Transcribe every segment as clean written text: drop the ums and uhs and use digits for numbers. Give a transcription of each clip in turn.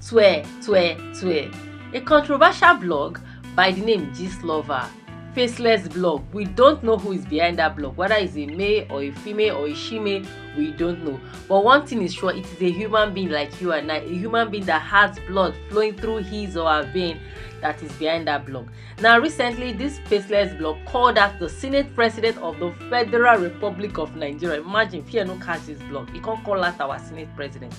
Twe. A controversial blog by the name Gistlover. Faceless blog. We don't know who is behind that blog, whether it's a male or a female or a she-male, we don't know. But one thing is sure, it is a human being like you and I, a human being that has blood flowing through his or her vein that is behind that blog. Now recently, this faceless blog called out the Senate President of the Federal Republic of Nigeria. Imagine if you no catch this blog, he can't call out our Senate President.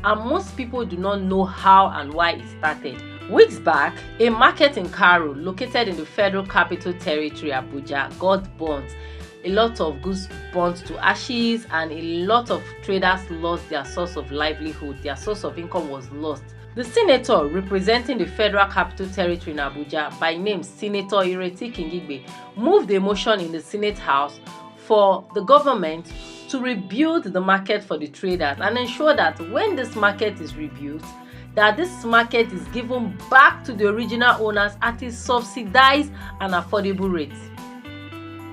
And most people do not know how and why it started. Weeks back, a market in Cairo, located in the Federal Capital Territory, Abuja, got burnt. A lot of goods burnt to ashes, and a lot of traders lost their source of livelihood. Their source of income was lost. The senator representing the Federal Capital Territory in Abuja, by name Senator Akpabio, moved a motion in the Senate House for the government to rebuild the market for the traders and ensure that when this market is rebuilt, that this market is given back to the original owners at a subsidized and affordable rate.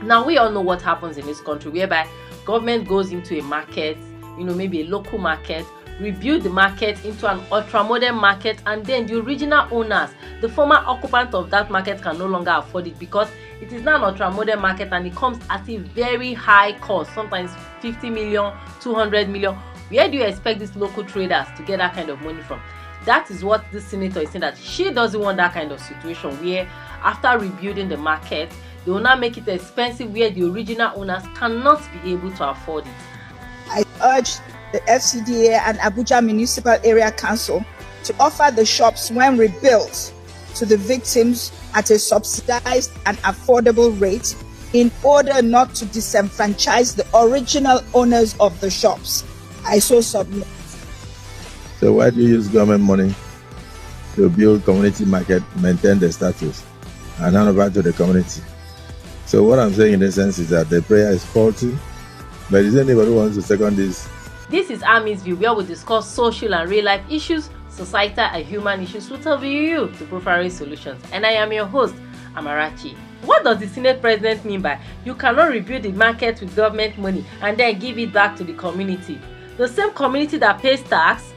Now we all know what happens in this country, whereby government goes into a market, maybe a local market, rebuild the market into an ultra-modern market, and then the original owners, the former occupant of that market, can no longer afford it because it is now an ultra-modern market and it comes at a very high cost, sometimes 50 million, 200 million. Where do you expect these local traders to get that kind of money from? That is what this senator is saying, that she doesn't want that kind of situation where after rebuilding the market, they will now make it expensive where the original owners cannot be able to afford it. I urge the FCDA and Abuja Municipal Area Council to offer the shops when rebuilt to the victims at a subsidized and affordable rate in order not to disenfranchise the original owners of the shops. I so submit. So why do you use government money to build community market, maintain the status, and hand over to the community? So what I'm saying in essence is that the prayer is faulty, but is anybody who wants to second this? This is Army's View, where we discuss social and real life issues, societal and human issues with a view to preferring solutions. And I am your host, Amarachi. What does the Senate President mean by you cannot rebuild the market with government money and then give it back to the community? The same community that pays tax?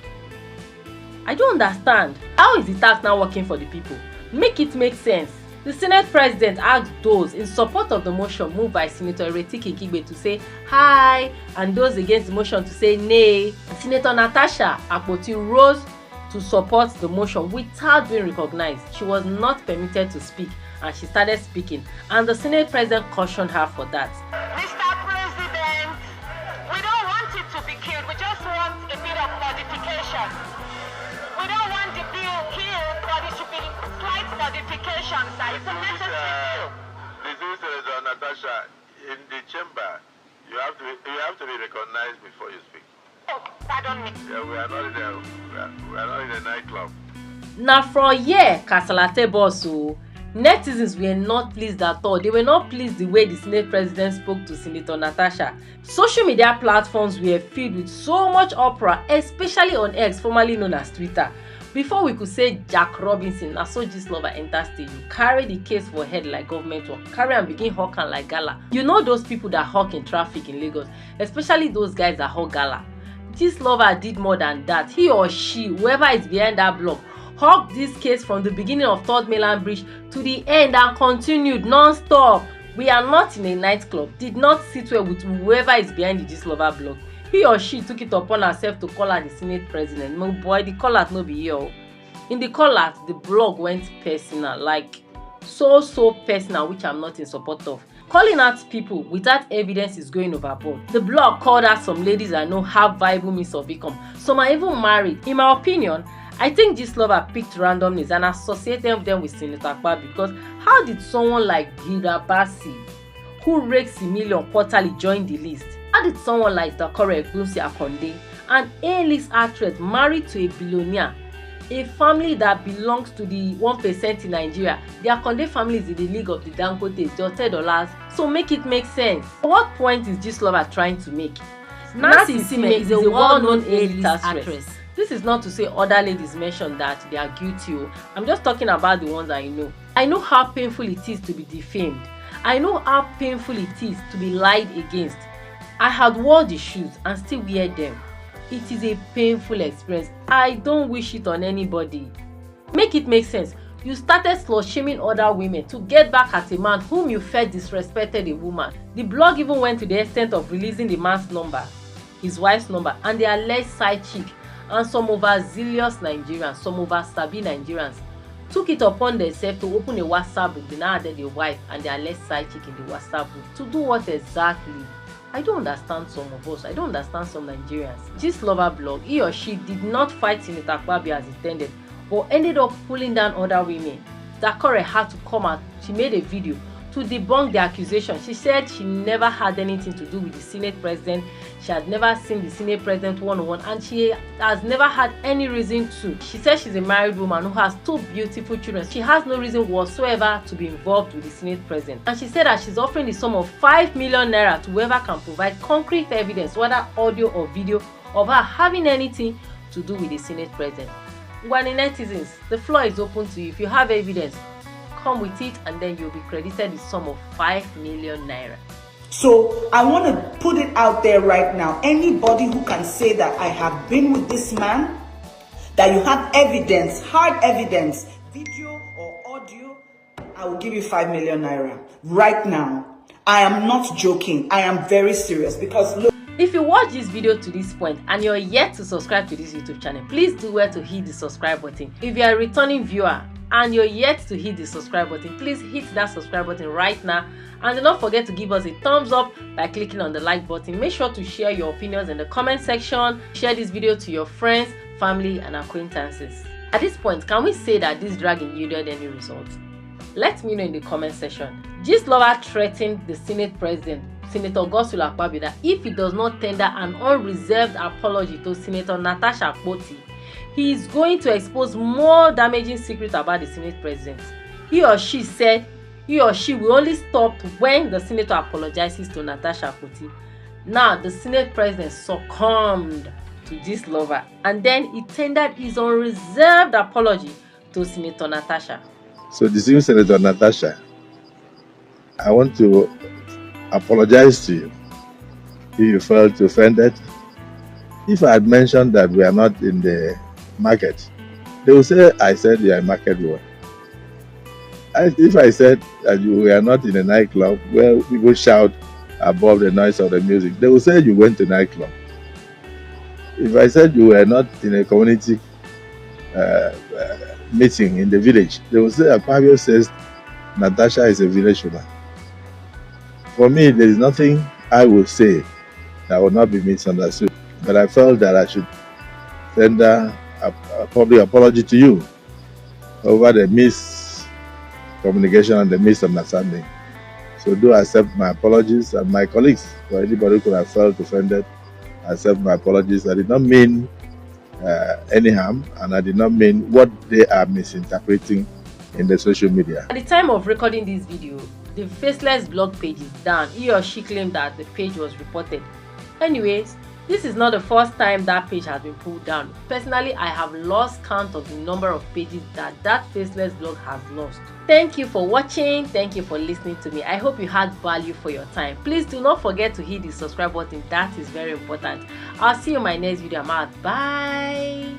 I don't understand. How is the tax now working for the people? Make it make sense. The Senate President asked those in support of the motion moved by Senator Akpabio to say hi, and those against the motion to say nay. Senator Natasha Akpoti rose to support the motion without being recognized. She was not permitted to speak, and she started speaking, and the Senate President cautioned her for that. Mr. President, we don't want it to be killed. We just want a bit of modification. We don't want the bill killed, but it should be slight modifications. It's a necessary bill. This is Senator Natasha. In the chamber, you have to be recognized before you speak. Oh, pardon me. Yeah, we are not in a nightclub. Now for a year, Kasalate Bosu, netizens were not pleased at all. They were not pleased the way the Senate President spoke to Senator Natasha. Social media platforms were filled with so much uproar, especially on X, formerly known as Twitter. Before we could say Jack Robinson, na so Gistlover enter stage, you carry the case for head like government work, carry and begin hawking like gala. You know those people that hawk in traffic in Lagos, especially those guys that hawk gala. Gistlover did more than that. He or she, whoever is behind that blog, hawked this case from the beginning of 3rd Mainland Bridge to the end and continued non-stop. We are not in a nightclub. Did not sit well with whoever is behind the Gistlover blog. He or she took it upon herself to call her the Senate President. No boy, the call out no be here. In the call out, the blog went personal, like so personal, which I'm not in support of. Calling out people without evidence is going overboard. The blog called out some ladies I know have viable means of income. Some are even married. In my opinion, I think Gistlover picked random names and associated them with Senator Akpabio, because how did someone like Gilda Bassi, who rakes a million quarterly, join the list? How did someone like Dakore Akonde, an A-list actress married to a billionaire, a family that belongs to the 1% in Nigeria, the Akande family is in the league of the Dangotes, the $10, so make it make sense. What point is Gistlover trying to make? Nancy Sime is a well-known A-list actress. This is not to say other ladies mentioned that they are guilty. I'm just talking about the ones I know. I know how painful it is to be defamed. I know how painful it is to be lied against. I had worn the shoes and still wear them. It is a painful experience. I don't wish it on anybody. Make it make sense. You started slut-shaming other women to get back at a man whom you felt disrespected a woman. The blog even went to the extent of releasing the man's number, his wife's number, and the alleged side chick, and some overzealous Nigerians, some over-sabi Nigerians, took it upon themselves to open a WhatsApp group. They now added the wife and the alleged side chick in the WhatsApp group. To do what exactly? I don't understand some of us. I don't understand some Nigerians. Gistlover blog, he or she did not fight Senator Akpabio as intended, but ended up pulling down other women. Dakore had to come out. She made a video to debunk the accusation. She said she never had anything to do with the Senate president. She had never seen the Senate president one-on-one, and she has never had any reason to. She said she's a married woman who has 2 beautiful children. She has no reason whatsoever to be involved with the Senate president. And she said that she's offering the sum of 5 million naira to whoever can provide concrete evidence, whether audio or video, of her having anything to do with the Senate president. Gwani netizens, the floor is open to you. If you have evidence, come with it, and then you'll be credited the sum of 5 million naira. So I want to put it out there right now. Anybody who can say that I have been with this man, that you have evidence, hard evidence, video or audio, I will give you 5 million naira right now. I am not joking. I am very serious, because look. If you watch this video to this point and you're yet to subscribe to this YouTube channel, please do well to hit the subscribe button. If you're a returning viewer and you're yet to hit the subscribe button, please hit that subscribe button right now, and do not forget to give us a thumbs up by clicking on the like button. Make sure to share your opinions in the comment section. Share this video to your friends, family and acquaintances. At this point, can we say that this dragging yielded any results? Let me know in the comment section. Gistlover threatened the Senate president, Senator Akpabio, that if he does not tender an unreserved apology to Senator Natasha Akpoti, he is going to expose more damaging secrets about the Senate president. He or she said he or she will only stop when the senator apologizes to Natasha Akpoti. Now, the Senate president succumbed to Gistlover, and then he tendered his unreserved apology to Senator Natasha. So, distinguished Senator Natasha, I want to apologize to you if you felt offended. If I had mentioned that we are not in the market, they will say I said you are a market woman. If I said that you were not in a nightclub where people shout above the noise of the music, they will say you went to nightclub. If I said you were not in a community meeting in the village, they will say Akpabio says Natasha is a village woman. For me, there is nothing I will say that will not be misunderstood. But I felt that I should tender a public apology to you over the miscommunication and the misunderstanding. So do accept my apologies, and my colleagues, or anybody who could have felt offended, accept my apologies. I did not mean any harm, and I did not mean what they are misinterpreting in the social media. At the time of recording this video, the faceless blog page is down. He or she claimed that the page was reported. Anyways, this is not the first time that page has been pulled down. Personally, I have lost count of the number of pages that faceless blog has lost. Thank you for watching. Thank you for listening to me. I hope you had value for your time. Please do not forget to hit the subscribe button. That is very important. I'll see you in my next video. I'm out. Bye.